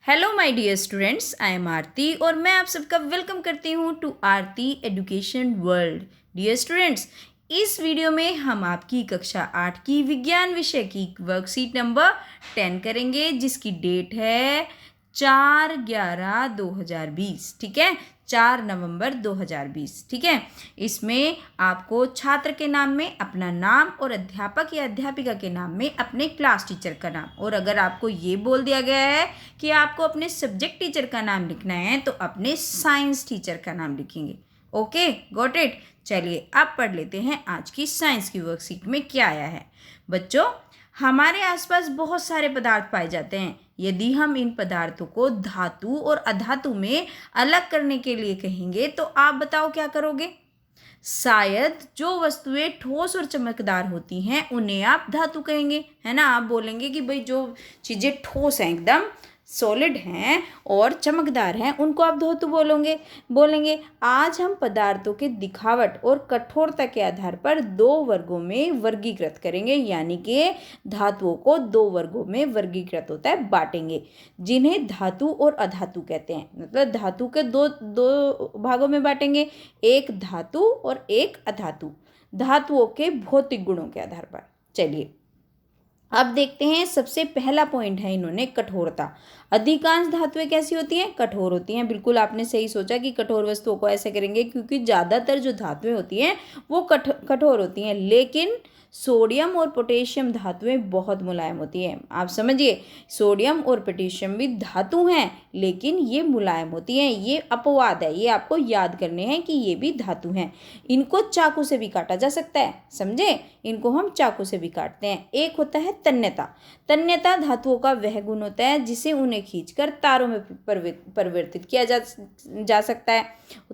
Hello my dear students, I am Aarti और मैं आप सबका वेलकम करती हूँ to Aarti education world. Dear students, इस वीडियो में हम आपकी कक्षा 8 की विज्ञान विषय की वर्कशीट नंबर 10 करेंगे, जिसकी डेट है 4/11/2020। ठीक है, 4 नवंबर 2020। ठीक है, इसमें आपको छात्र के नाम में अपना नाम और अध्यापक या अध्यापिका के नाम में अपने क्लास टीचर का नाम, और अगर आपको ये बोल दिया गया है कि आपको अपने सब्जेक्ट टीचर का नाम लिखना है तो अपने साइंस टीचर का नाम लिखेंगे। Okay, got it. चलिए अब पढ़ लेते हैं आज की साइंस की वर्कशीट में क्या आया है। बच्चों, हमारे आसपास बहुत सारे पदार्थ पाए जाते हैं। यदि हम इन पदार्थों को धातु और अधातु में अलग करने के लिए कहेंगे तो आप बताओ क्या करोगे? शायद जो वस्तुएं ठोस और चमकदार होती हैं उन्हें आप धातु कहेंगे, है ना। आप बोलेंगे कि भाई जो चीज़ें ठोस हैं, एकदम सॉलिड हैं और चमकदार हैं, उनको आप धातु बोलेंगे। आज हम पदार्थों के दिखावट और कठोरता के आधार पर दो वर्गों में वर्गीकृत करेंगे, यानी कि धातुओं को दो वर्गों में वर्गीकृत होता है बांटेंगे, जिन्हें धातु और अधातु कहते हैं। मतलब धातु के दो भागों में बांटेंगे, एक धातु और एक अधातु, धातुओं के भौतिक गुणों के आधार पर। चलिए अब देखते हैं। सबसे पहला पॉइंट है इन्होंने कठोरता। अधिकांश धातुएं कैसी होती हैं? कठोर होती हैं। बिल्कुल आपने सही सोचा कि कठोर वस्तुओं को ऐसे करेंगे, क्योंकि ज़्यादातर जो धातुएं होती हैं वो कठोर होती हैं, लेकिन सोडियम और पोटेशियम धातुएं बहुत मुलायम होती हैं। आप समझिए, सोडियम और पोटेशियम भी धातु हैं, लेकिन ये मुलायम होती हैं। ये अपवाद है, ये आपको याद करने हैं कि ये भी धातु हैं। इनको चाकू से भी काटा जा सकता है, समझे। इनको हम चाकू से भी काटते हैं। एक होता है तन्यता। तन्यता धातुओं का वह गुण होता है जिसे उन्हें खींचकर तारों में परिवर्तित किया जा सकता है,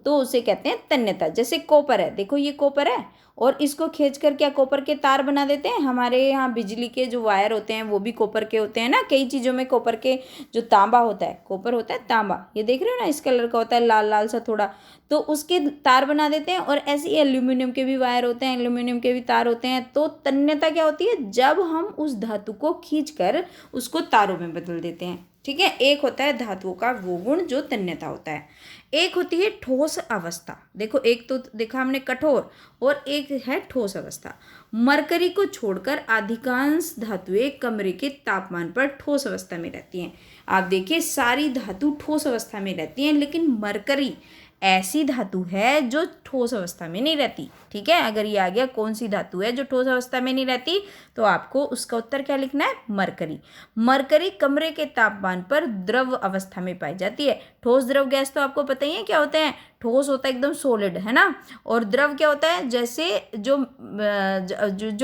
तो उसे कहते हैं तन्यता। जैसे कॉपर है, देखो ये कॉपर है और इसको खींचकर क्या कॉपर के तार बना देते हैं। हमारे यहाँ बिजली के जो वायर होते हैं वो भी कॉपर के होते हैं ना। कई चीज़ों में कॉपर के, जो तांबा होता है, कॉपर होता है तांबा, ये देख रहे हो ना, इस कलर का होता है, लाल लाल सा थोड़ा, तो उसके तार बना देते हैं। और ऐसे ही एल्यूमिनियम के भी वायर होते हैं, एल्यूमिनियम के भी तार होते हैं। तो तन्यता क्या होती है? जब हम उस धातु को खींचकर उसको तारों में बदल देते हैं। ठीक है, एक होता है धातुओं का वो गुण जो तन्यता होता है। एक होती है ठोस अवस्था। देखो, एक तो देखा हमने कठोर, और एक है ठोस अवस्था। मरकरी को छोड़कर अधिकांश धातुएं कमरे के तापमान पर ठोस अवस्था में रहती हैं। आप देखिए, सारी धातु ठोस अवस्था में रहती हैं, लेकिन मरकरी ऐसी धातु है जो ठोस अवस्था में नहीं रहती। ठीक है, अगर ये आ गया कौन सी धातु है जो ठोस अवस्था में नहीं रहती, तो आपको उसका उत्तर क्या लिखना है? मरकरी। मरकरी कमरे के तापमान पर द्रव अवस्था में पाई जाती है। ठोस, द्रव, गैस तो आपको पता ही है क्या होते हैं। ठोस होता है एकदम सॉलिड, है ना। और द्रव क्या होता है? जैसे जो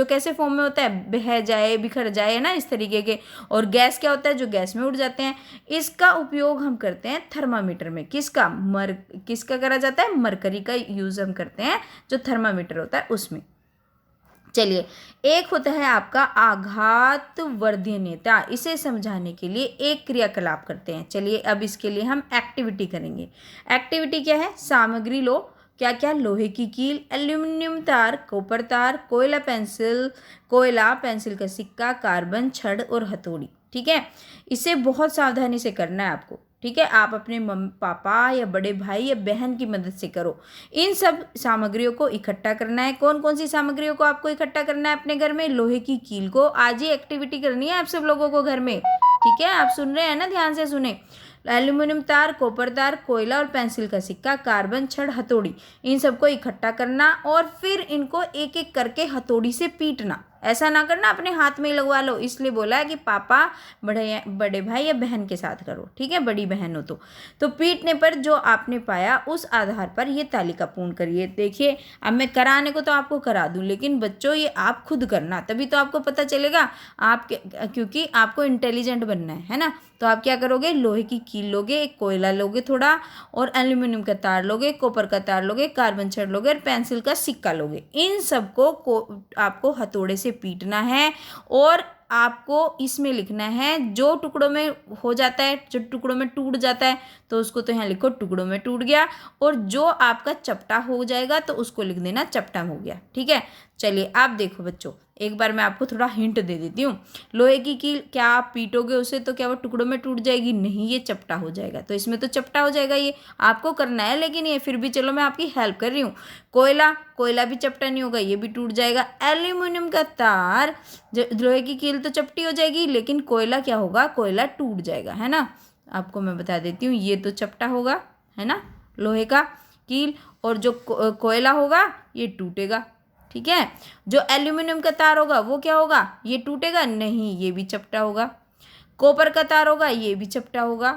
कैसे फॉर्म में होता है? बह जाए, बिखर जाए, है ना, इस तरीके के। और गैस क्या होता है? जो गैस में उड़ जाते हैं। इसका उपयोग हम करते हैं थर्मामीटर में। किसका करा जाता है? मरकरी का यूज हम करते हैं, जो थर्मामीटर होता है उसमें। चलिए, एक होता है आपका आघात वर्धनीयता। इसे समझाने के लिए एक क्रियाकलाप करते हैं। चलिए अब इसके लिए हम एक्टिविटी करेंगे। एक्टिविटी क्या है? सामग्री लो। क्या क्या? लोहे की कील, एल्यूमिनियम तार, कॉपर तार, कोयला पेंसिल का सिक्का, कार्बन, छड़ और हथौड़ी। ठीक है, इसे बहुत सावधानी से करना है आपको। ठीक है, आप अपने मम्मी पापा या बड़े भाई या बहन की मदद से करो। इन सब सामग्रियों को इकट्ठा करना है। कौन कौन सी सामग्रियों को आपको इकट्ठा करना है अपने घर में? लोहे की कील को आज ही एक्टिविटी करनी है आप सब लोगों को घर में। ठीक है, आप सुन रहे हैं ना, ध्यान से सुने। एल्यूमिनियम तार, कॉपर तार, कोयला और पेंसिल का सिक्का, कार्बन, छड़, हथौड़ी, इन सबको इकट्ठा करना और फिर इनको एक एक करके हथौड़ी से पीटना। ऐसा ना करना अपने हाथ में ही लगवा लो, इसलिए बोला है कि पापा, बड़े भाई या बहन के साथ करो। ठीक है, बड़ी बहन हो तो पीटने पर जो आपने पाया उस आधार पर ये तालिका पूर्ण करिए। देखिए, अब मैं कराने को तो आपको करा दूं, लेकिन बच्चों ये आप खुद करना, तभी तो आपको पता चलेगा। क्योंकि आपको इंटेलिजेंट बनना है ना। तो आप क्या करोगे? लोहे की कील लोगे, एक कोयला लोगे थोड़ा, और एल्यूमिनियम का तार लोगे, कॉपर का तार लोगे, कार्बन छड़ लोगे और पेंसिल का सिक्का लोगे। इन सबको आपको हथौड़े से पीटना है और आपको इसमें लिखना है, जो टुकड़ों में हो जाता है, जो टुकड़ों में टूट जाता है तो उसको तो यहाँ लिखो टुकड़ों में टूट गया, और जो आपका चपटा हो जाएगा तो उसको लिख देना चपटा हो गया। ठीक है, चलिए आप देखो बच्चों, एक बार मैं आपको थोड़ा हिंट दे देती हूँ। लोहे की कील, क्या आप पीटोगे उसे तो क्या वो टुकड़ों में टूट जाएगी? नहीं, ये चपटा हो जाएगा। तो इसमें तो चपटा हो जाएगा, ये आपको करना है, लेकिन ये फिर भी चलो मैं आपकी हेल्प कर रही हूँ। कोयला, कोयला भी चपटा नहीं होगा, ये भी टूट जाएगा। एल्यूमिनियम का तार, जो लोहे की कील तो चपटी हो जाएगी, लेकिन कोयला क्या होगा? कोयला टूट जाएगा, है ना। आपको मैं बता देती हूँ, ये तो चपटा होगा, है ना, लोहे का कील, और जो कोयला होगा ये टूटेगा। ठीक है, जो एल्यूमिनियम का तार होगा वो क्या होगा? ये टूटेगा नहीं, ये भी चपटा होगा। कॉपर का तार होगा, ये भी चपटा होगा।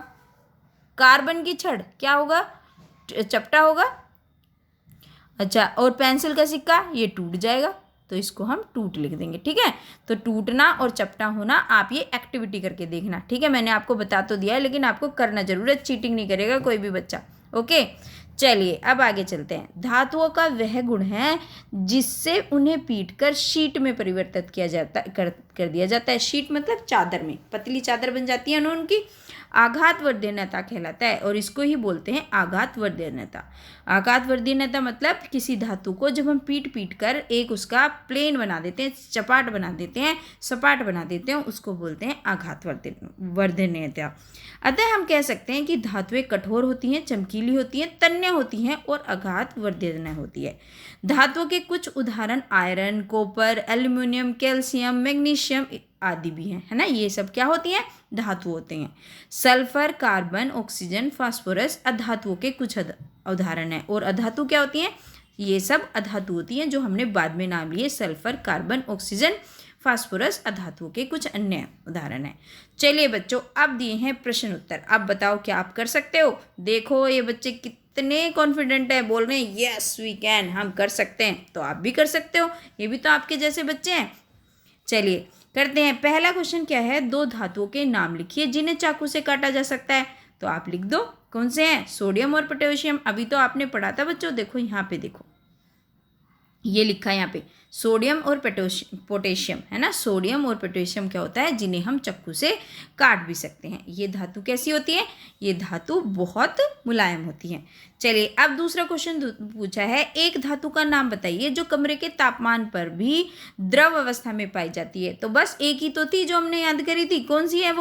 कार्बन की छड़ क्या होगा? चपटा होगा। अच्छा, और पेंसिल का सिक्का ये टूट जाएगा, तो इसको हम टूट लिख देंगे। ठीक है, तो टूटना और चपटा होना आप ये एक्टिविटी करके देखना। ठीक है, मैंने आपको बता तो दिया है, लेकिन आपको करना जरूर है, चीटिंग नहीं करेगा कोई भी बच्चा। ओके, चलिए अब आगे चलते हैं। धातुओं का वह गुण है जिससे उन्हें पीटकर शीट में परिवर्तित किया जाता कर दिया जाता है। शीट मतलब चादर में, पतली चादर बन जाती है ना उनकी। आघातवर्धीयता कहलाता है, और इसको ही बोलते हैं आघातवर्धीयता। आघातवर्धीयता मतलब किसी धातु को जब हम पीट पीट कर एक उसका प्लेन बना देते हैं, चपाट बना देते हैं, सपाट बना देते हैं, उसको बोलते हैं आघातवर्धीयता। अतः हम कह सकते हैं कि धातुएं कठोर होती हैं, चमकीली होती हैं, तन्य होती हैं और आघातवर्धीय होती है। धातुओं के कुछ उदाहरण iron, copper, aluminium, calcium, magnesium आदि भी हैं, है ना। ये सब क्या होती हैं? धातु होते हैं। सल्फर, कार्बन, ऑक्सीजन, फास्फोरस अधातुओं के कुछ उदाहरण हैं। और अधातु क्या होती हैं? ये सब अधातु होती हैं जो हमने बाद में नाम लिए। सल्फर, कार्बन, ऑक्सीजन, फास्फोरस अधातुओं के कुछ अन्य उदाहरण हैं। चलिए बच्चों, अब दिए हैं प्रश्न उत्तर। अब बताओ क्या आप कर सकते हो? देखो ये बच्चे कितने कॉन्फिडेंट है, बोल रहे हैं यस वी कैन, हम कर सकते हैं। तो आप भी कर सकते हो, ये भी तो आपके जैसे बच्चे हैं। चलिए करते हैं। पहला क्वेश्चन क्या है? दो धातुओं के नाम लिखिए जिन्हें चाकू से काटा जा सकता है। तो आप लिख दो, कौन से हैं? सोडियम और पोटेशियम। अभी तो आपने पढ़ा था बच्चों, देखो यहाँ पे देखो, ये लिखा है यहाँ पे सोडियम और पोटेशियम, है ना। सोडियम और पोटेशियम क्या होता है? जिन्हें हम चाकू से काट भी सकते हैं। ये धातु कैसी होती है? ये धातु बहुत मुलायम होती है। चलिए अब दूसरा क्वेश्चन पूछा है, एक धातु का नाम बताइए जो कमरे के तापमान पर भी द्रव अवस्था में पाई जाती है। तो बस एक ही तो थी जो हमने याद करी थी, कौन सी है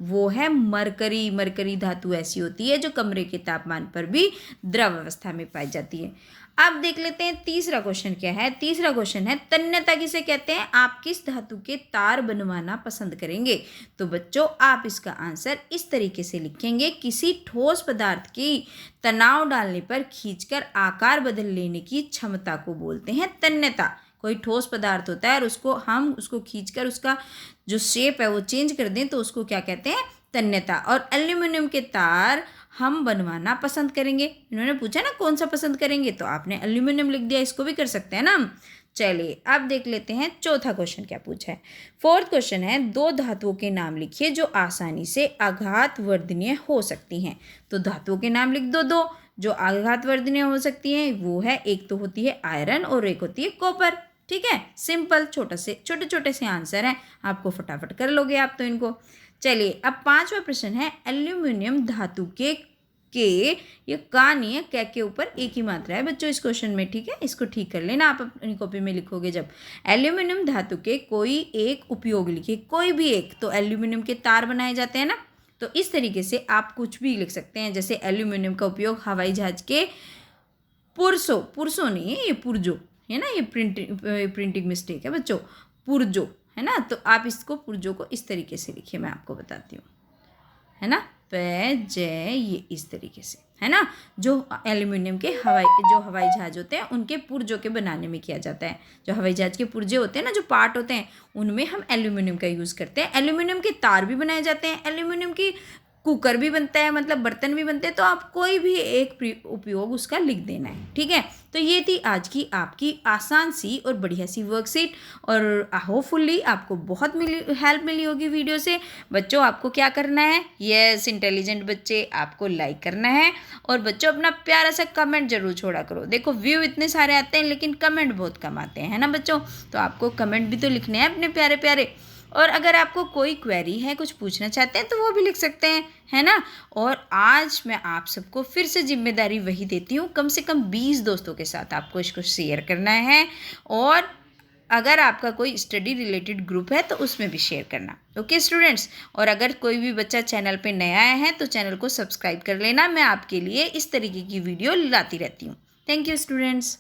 वो है मरकरी। मरकरी धातु ऐसी होती है जो कमरे के तापमान पर भी द्रव अवस्था में पाई जाती है। अब देख लेते हैं तीसरा क्वेश्चन क्या है। तीसरा क्वेश्चन है तन्यता किसे कहते हैं? आप किस धातु के तार बनवाना पसंद करेंगे? तो बच्चों आप इसका आंसर इस तरीके से लिखेंगे, किसी ठोस पदार्थ की तनाव डालने पर खींचकर आकार बदल लेने की क्षमता को बोलते हैं तन्यता। कोई ठोस पदार्थ होता है और उसको खींचकर उसका जो शेप है वो चेंज कर दें तो उसको क्या कहते हैं? तन्यता। और एल्यूमिनियम के तार हम बनवाना पसंद करेंगे। इन्होंने पूछा ना कौन सा पसंद करेंगे, तो आपने एल्यूमिनियम लिख दिया, इसको भी कर सकते हैं ना हम। चलिए अब देख लेते हैं चौथा क्वेश्चन क्या पूछा है। फोर्थ क्वेश्चन है, दो धातुओं के नाम लिखिए जो आसानी से आघातवर्धनीय हो सकती हैं। तो धातुओं के नाम लिख दो जो आघातवर्धनीय हो सकती हैं। वो है, एक तो होती है आयरन और एक होती है कॉपर। ठीक है, सिंपल, छोटे छोटे से आंसर हैं, आपको फटाफट कर लोगे आप तो इनको। चलिए अब पांचवा प्रश्न है, एल्यूमिनियम धातु के ये का नहीं है, के ऊपर एक ही मात्रा है बच्चों इस क्वेश्चन में। ठीक है, इसको ठीक कर लेना आप अपनी कॉपी में लिखोगे जब। एल्यूमिनियम धातु के कोई एक उपयोग लिखे, कोई भी एक। तो एल्यूमिनियम के तार बनाए जाते हैं ना, तो इस तरीके से आप कुछ भी लिख सकते हैं। जैसे एल्यूमिनियम का उपयोग हवाई जहाज के पुर्सों नहीं है, ये पुर्जो है ना, ये प्रिंटिंग मिस्टेक है बच्चों, पुर्जो है ना। तो आप इसको पुर्जों को इस तरीके से लिखिए, मैं आपको बताती हूँ, है ना, ये इस तरीके से, है ना। जो एल्यूमिनियम के हवाई जहाज होते हैं उनके पुर्जों के बनाने में किया जाता है। जो हवाई जहाज के पुर्जे होते हैं ना, जो पार्ट होते हैं, उनमें हम एल्यूमिनियम का यूज़ करते हैं। एल्यूमिनियम के तार भी बनाए जाते हैं, एल्यूमिनियम की कुकर भी बनता है, मतलब बर्तन भी बनते हैं। तो आप कोई भी एक उपयोग उसका लिख देना है। ठीक है, तो ये थी आज की आपकी आसान सी और बढ़िया सी वर्कशीट, और होपफुली आपको बहुत हेल्प मिली होगी वीडियो से। बच्चों आपको क्या करना है? यस इंटेलिजेंट बच्चे, आपको लाइक करना है, और बच्चों अपना प्यारा सा कमेंट जरूर छोड़ा करो। देखो व्यू इतने सारे आते हैं लेकिन कमेंट बहुत कम आते हैं, है ना बच्चों। तो आपको कमेंट भी तो लिखने हैं अपने प्यारे प्यारे। और अगर आपको कोई क्वेरी है, कुछ पूछना चाहते हैं तो वो भी लिख सकते हैं, है ना। और आज मैं आप सबको फिर से जिम्मेदारी वही देती हूँ, कम से कम 20 दोस्तों के साथ आपको इसको शेयर करना है। और अगर आपका कोई स्टडी रिलेटेड ग्रुप है तो उसमें भी शेयर करना। ओके स्टूडेंट्स, और अगर कोई भी बच्चा चैनल पे नया आया है तो चैनल को सब्सक्राइब कर लेना। मैं आपके लिए इस तरीके की वीडियो लाती रहती हूँ। Thank you students.